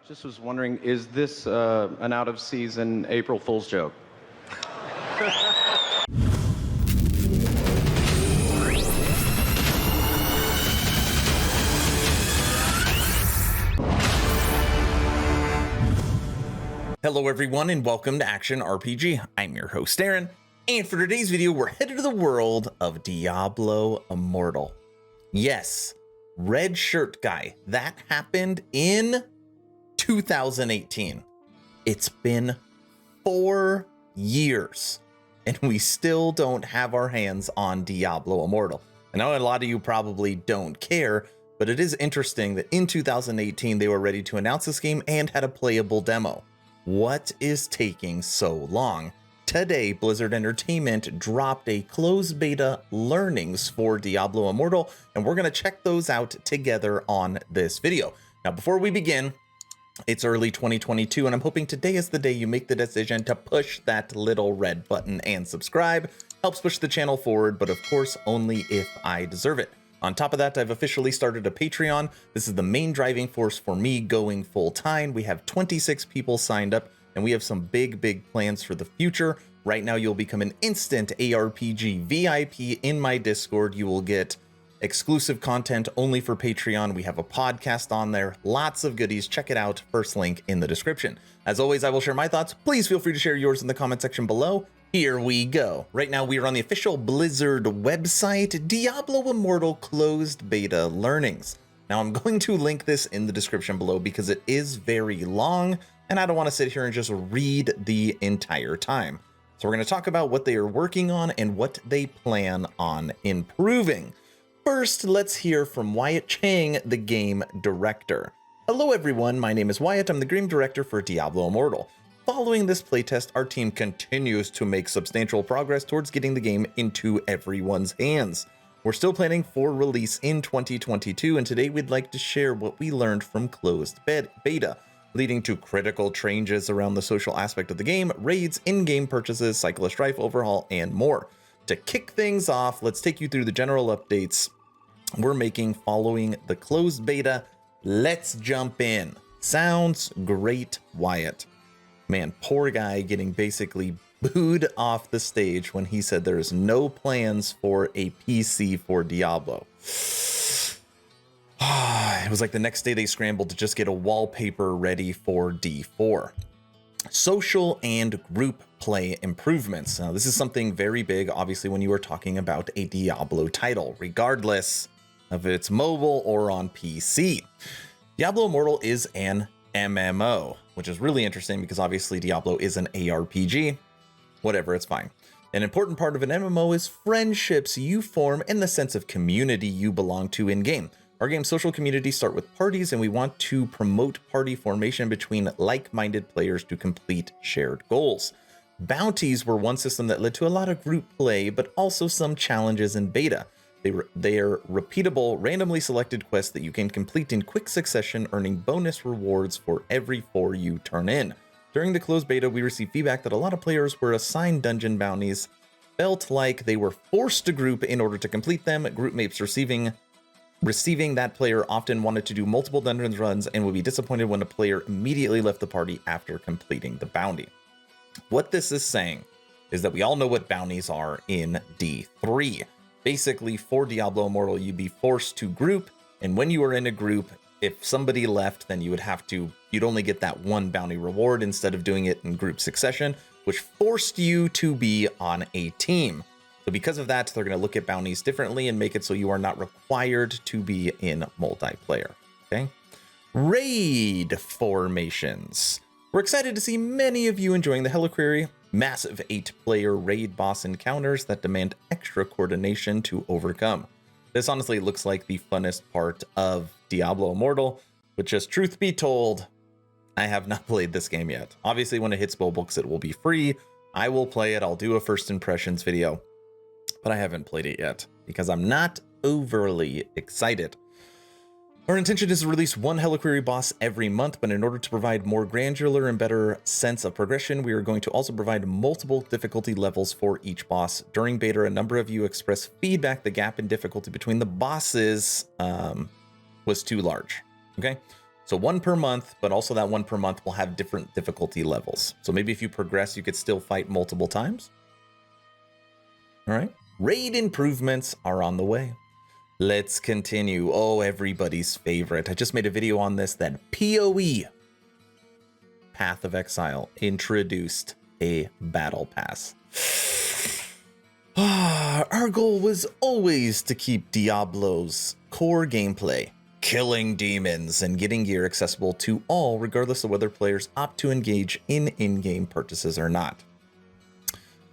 Just was wondering, is this an out-of-season April Fool's joke? Hello everyone and welcome to Action RPG. I'm your host Aaron, and for today's video we're headed to the world of Diablo Immortal. Yes, red shirt guy. That happened in 2018. It's been 4 years and we still don't have our hands on Diablo Immortal. I know a lot of you probably don't care, but it is interesting that in 2018 they were ready to announce this game and had a playable demo. What is taking so long? Today, Blizzard Entertainment dropped a closed beta learnings for Diablo Immortal, and we're going to check those out together on this video. Now, before we begin, it's early 2022, and I'm hoping today is the day you make the decision to push that little red button and subscribe. Helps push the channel forward, but of course, only if I deserve it. On top of that, I've officially started a Patreon. This is the main driving force for me going full time. We have 26 people signed up, and we have some big plans for the future. Right now, you'll become an instant ARPG VIP in my Discord. You will get exclusive content only for Patreon. We have a podcast on there, lots of goodies. Check it out. First link in the description. As always, I will share my thoughts. Please feel free to share yours in the comment section below. Here we go. Right now we are on the official Blizzard website, Diablo Immortal closed beta learnings. Now I'm going to link this in the description below because it is very long and I don't want to sit here and just read the entire time. So we're going to talk about what they are working on and what they plan on improving. First, let's hear from Wyatt Chang, the game director. Hello everyone, my name is Wyatt. I'm the game director for Diablo Immortal. Following this playtest, our team continues to make substantial progress towards getting the game into everyone's hands. We're still planning for release in 2022, and today we'd like to share what we learned from closed beta, leading to critical changes around the social aspect of the game, raids, in-game purchases, cycle of strife, overhaul, and more. To kick things off, let's take you through the general updates we're making following the closed beta. Let's jump in. Sounds great, Wyatt. Man, poor guy getting basically booed off the stage when he said there's no plans for a PC for Diablo. It was like the next day they scrambled to just get a wallpaper ready for D4. Social and group play improvements. Now, this is something very big, obviously, when you are talking about a Diablo title, regardless of if it's mobile or on PC. Diablo Immortal is an MMO, which is really interesting because obviously Diablo is an ARPG. Whatever, it's fine. An important part of an MMO is friendships you form and the sense of community you belong to in-game. Our game's social communities start with parties, and we want to promote party formation between like-minded players to complete shared goals. Bounties were one system that led to a lot of group play, but also some challenges in beta. They are repeatable, randomly selected quests that you can complete in quick succession, earning bonus rewards for every 4 you turn in. During the closed beta, we received feedback that a lot of players were assigned dungeon bounties, felt like they were forced to group in order to complete them. Group mates receiving that player often wanted to do multiple dungeons runs and would be disappointed when a player immediately left the party after completing the bounty. What this is saying is that we all know what bounties are in D3. Basically, for Diablo Immortal, you'd be forced to group, and when you were in a group, if somebody left, then you'd only get that one bounty reward instead of doing it in group succession, which forced you to be on a team. So because of that, they're going to look at bounties differently and make it so you are not required to be in multiplayer. Okay. Raid formations. We're excited to see many of you enjoying the Heliquary, massive 8-player raid boss encounters that demand extra coordination to overcome. This honestly looks like the funnest part of Diablo Immortal, but just truth be told, I have not played this game yet. Obviously, when it hits mobile, it will be free. I will play it. I'll do a first impressions video, but I haven't played it yet because I'm not overly excited. Our intention is to release one Heliquary boss every month, but in order to provide more granular and better sense of progression, we are going to also provide multiple difficulty levels for each boss. During beta, a number of you expressed feedback the gap in difficulty between the bosses was too large. Okay, So 1 per month, but also that 1 per month will have different difficulty levels. So maybe if you progress, you could still fight multiple times. All right. Raid improvements are on the way. Let's continue. Oh, everybody's favorite. I just made a video on this, that PoE, Path of Exile, introduced a battle pass. Our goal was always to keep Diablo's core gameplay, killing demons and getting gear accessible to all, regardless of whether players opt to engage in in-game purchases or not.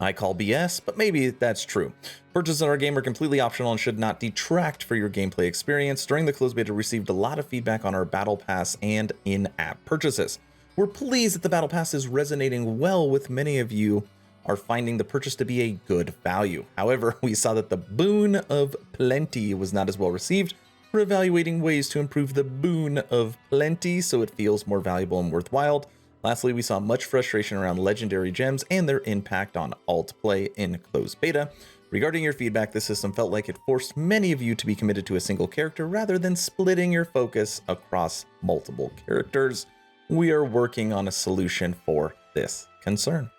I call BS, but maybe that's true. Purchases in our game are completely optional and should not detract for your gameplay experience. During the closed beta, we received a lot of feedback on our battle pass and in-app purchases. We're pleased that the battle pass is resonating well with many of you are finding the purchase to be a good value. However, we saw that the boon of plenty was not as well received. We're evaluating ways to improve the boon of plenty so it feels more valuable and worthwhile. Lastly, we saw much frustration around legendary gems and their impact on alt play in closed beta. Regarding your feedback, this system felt like it forced many of you to be committed to a single character rather than splitting your focus across multiple characters. We are working on a solution for this concern.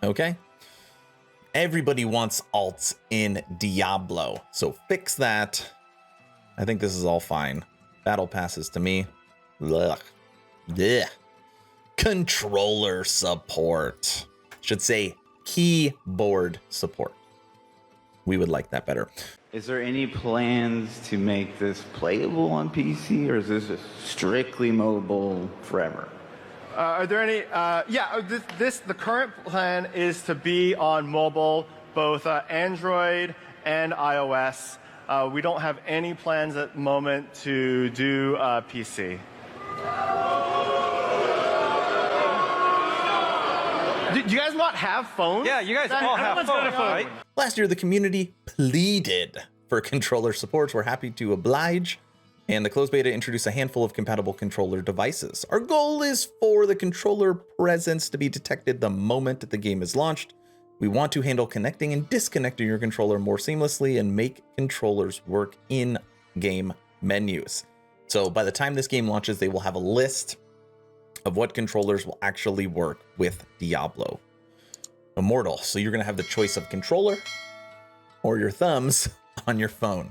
Okay? Everybody wants alts in Diablo, so fix that. I think this is all fine. Battle passes to me. Ugh. Ugh. Controller support. Should say keyboard support. We would like that better. Is there any plans to make this playable on PC, or is this just strictly mobile forever? Are there any? The current plan is to be on mobile, both Android and iOS. We don't have any plans at the moment to do PC. Do you guys not have phones? Yeah, you guys all have phones, right? Last year, the community pleaded for controller support. We're happy to oblige, and the closed beta introduced a handful of compatible controller devices. Our goal is for the controller presence to be detected the moment that the game is launched. We want to handle connecting and disconnecting your controller more seamlessly and make controllers work in game menus. So by the time this game launches, they will have a list of what controllers will actually work with Diablo Immortal. So you're going to have the choice of controller or your thumbs on your phone.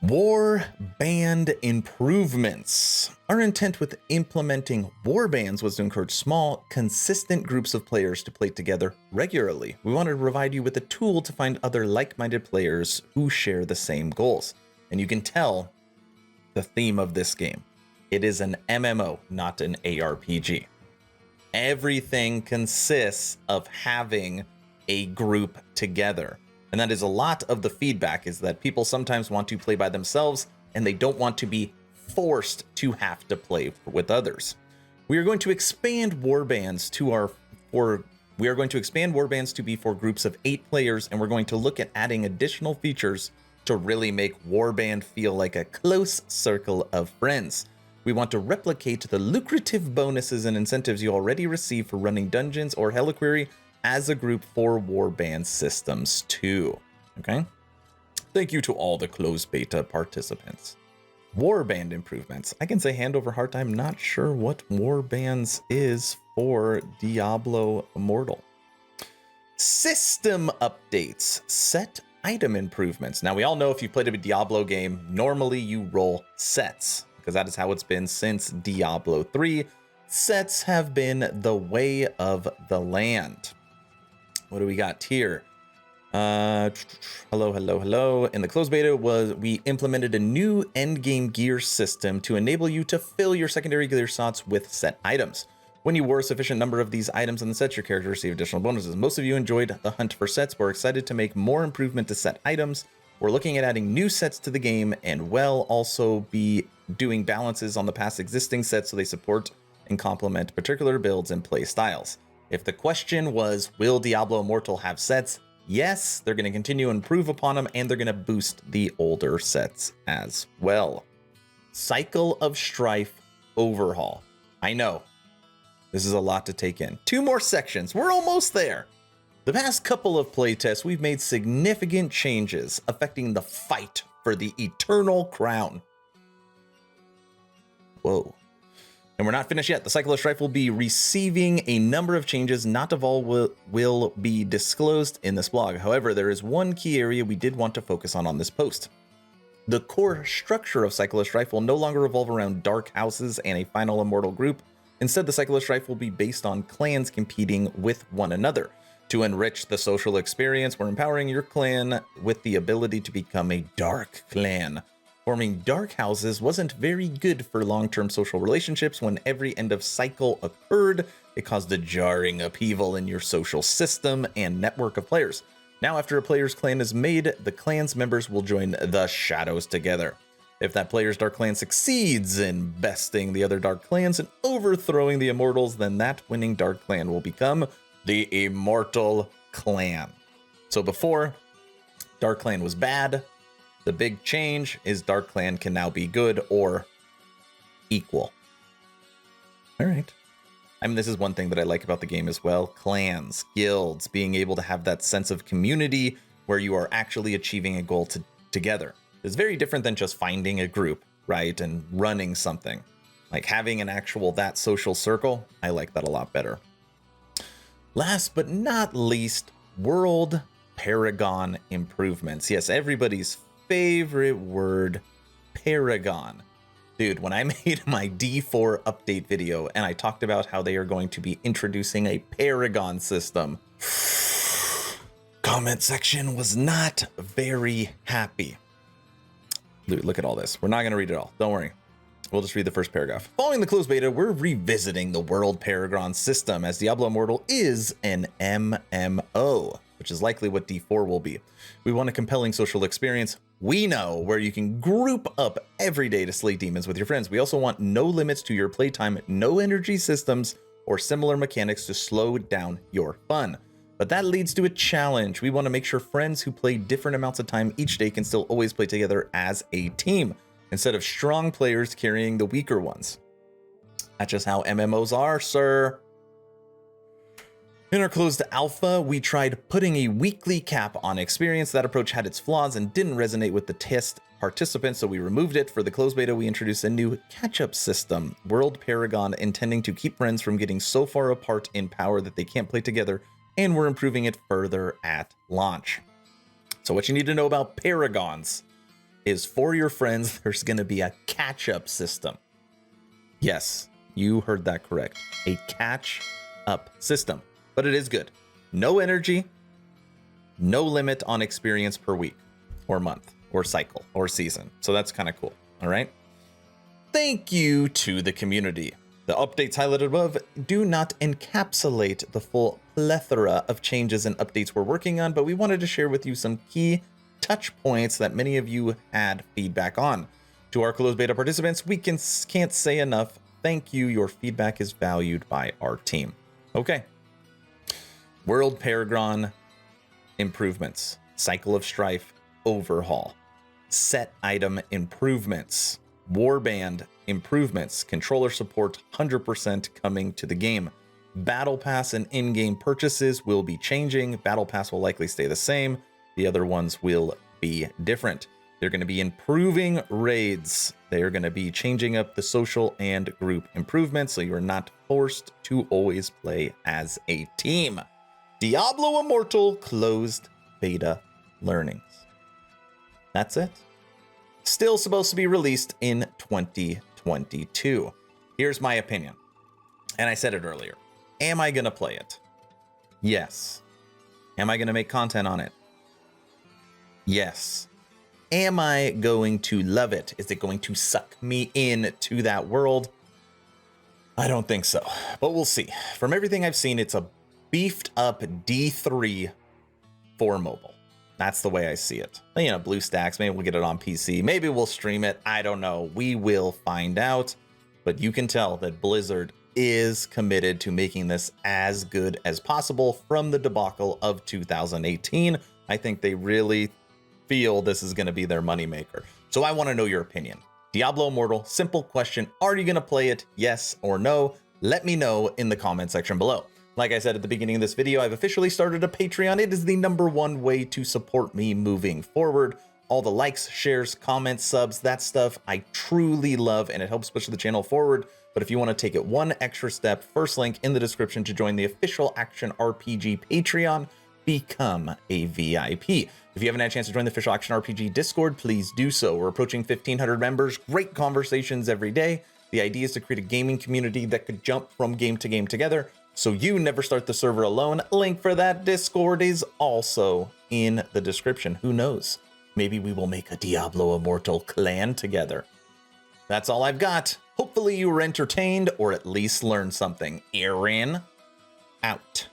Warband improvements. Our intent with implementing warbands was to encourage small, consistent groups of players to play together regularly. We wanted to provide you with a tool to find other like-minded players who share the same goals. And you can tell the theme of this game. It is an MMO, not an ARPG. Everything consists of having a group together. And that is a lot of the feedback, is that people sometimes want to play by themselves and they don't want to be forced to have to play with others. We are going to expand warbands to be for groups of 8 players, and we're going to look at adding additional features to really make warband feel like a close circle of friends. We want to replicate the lucrative bonuses and incentives you already receive for running dungeons or Heliquery as a group for warband systems too. Okay? Thank you to all the closed beta participants. Warband improvements. I can say hand over heart, I'm not sure what warbands is for Diablo Immortal. System updates. Set item improvements. Now we all know if you played a Diablo game, normally you roll sets, because that is how it's been since Diablo 3. Sets have been the way of the land. What do we got here? Hello. In the closed beta we implemented a new endgame gear system to enable you to fill your secondary gear slots with set items. When you wore a sufficient number of these items in the sets, your character received additional bonuses. Most of you enjoyed the hunt for sets. We're excited to make more improvement to set items. We're looking at adding new sets to the game, and also be doing balances on the past existing sets so they support and complement particular builds and play styles. If the question was, will Diablo Immortal have sets? Yes, they're going to continue to improve upon them, and they're going to boost the older sets as well. Cycle of Strife overhaul. I know, this is a lot to take in. 2 more sections. We're almost there. The past couple of playtests, we've made significant changes affecting the fight for the Eternal Crown. Whoa. And we're not finished yet. The Cycle of Strife will be receiving a number of changes. Not of all will be disclosed in this blog. However, there is one key area we did want to focus on this post. The core structure of Cycle of Strife will no longer revolve around dark houses and a final immortal group. Instead, the Cycle of Strife will be based on clans competing with one another. To enrich the social experience, we're empowering your clan with the ability to become a dark clan. Forming dark houses wasn't very good for long-term social relationships. When every end of cycle occurred, it caused a jarring upheaval in your social system and network of players. Now, after a player's clan is made, the clan's members will join the shadows together. If that player's dark clan succeeds in besting the other dark clans and overthrowing the immortals, then that winning dark clan will become the Immortal Clan. So before, dark clan was bad. The big change is dark clan can now be good or equal. All right. I mean, this is one thing that I like about the game as well. Clans, guilds, being able to have that sense of community where you are actually achieving a goal together. It's very different than just finding a group, right? And running something. Like having an actual that social circle, I like that a lot better. Last but not least, World Paragon improvements. Yes, everybody's favorite word, Paragon. Dude, when I made my D4 update video and I talked about how they are going to be introducing a Paragon system, comment section was not very happy. Dude, look at all this. We're not going to read it all. Don't worry. We'll just read the first paragraph. Following the closed beta, we're revisiting the World Paragon system as Diablo Immortal is an MMO, which is likely what D4 will be. We want a compelling social experience. We know where you can group up every day to slay demons with your friends. We also want no limits to your playtime, no energy systems or similar mechanics to slow down your fun. But that leads to a challenge. We want to make sure friends who play different amounts of time each day can still always play together as a team, instead of strong players carrying the weaker ones. That's just how MMOs are, sir. In our closed alpha, we tried putting a weekly cap on experience. That approach had its flaws and didn't resonate with the test participants, so we removed it. For the closed beta, we introduced a new catch-up system, World Paragon, intending to keep friends from getting so far apart in power that they can't play together, and we're improving it further at launch. So what you need to know about Paragons is for your friends, there's going to be a catch-up system. Yes, you heard that correct. A catch-up system. But it is good. No energy, no limit on experience per week or month or cycle or season. So that's kind of cool. All right. Thank you to the community. The updates highlighted above do not encapsulate the full plethora of changes and updates we're working on, but we wanted to share with you some key touch points that many of you had feedback on. To our closed beta participants, we can't say enough. Thank you. Your feedback is valued by our team. Okay. World Paragon improvements, Cycle of Strife overhaul, set item improvements, Warband improvements, controller support 100% coming to the game. Battle Pass and in-game purchases will be changing. Battle Pass will likely stay the same. The other ones will be different. They're going to be improving raids. They are going to be changing up the social and group improvements, so you are not forced to always play as a team. Diablo Immortal closed beta learnings. That's it. Still supposed to be released in 2022. Here's my opinion. And I said it earlier. Am I going to play it? Yes. Am I going to make content on it? Yes. Am I going to love it? Is it going to suck me into that world? I don't think so, but we'll see. From everything I've seen, it's a beefed up D3 for mobile. That's the way I see it. You know, BlueStacks, maybe we'll get it on PC. Maybe we'll stream it. I don't know. We will find out. But you can tell that Blizzard is committed to making this as good as possible from the debacle of 2018. I think they really feel this is going to be their moneymaker. So I want to know your opinion. Diablo Immortal, simple question. Are you going to play it? Yes or no? Let me know in the comment section below. Like I said at the beginning of this video, I've officially started a Patreon. It is the #1 way to support me moving forward. all the likes, shares, comments, subs, that stuff I truly love, and it helps push the channel forward. But if you want to take it one extra step, first link in the description to join the official Action RPG Patreon, become a VIP. If you haven't had a chance to join the official Action RPG Discord, please do so. We're approaching 1,500 members, great conversations every day. The idea is to create a gaming community that could jump from game to game together, so you never start the server alone. Link for that Discord is also in the description. Who knows? Maybe we will make a Diablo Immortal clan together. That's all I've got. Hopefully you were entertained or at least learned something. Aaron, out.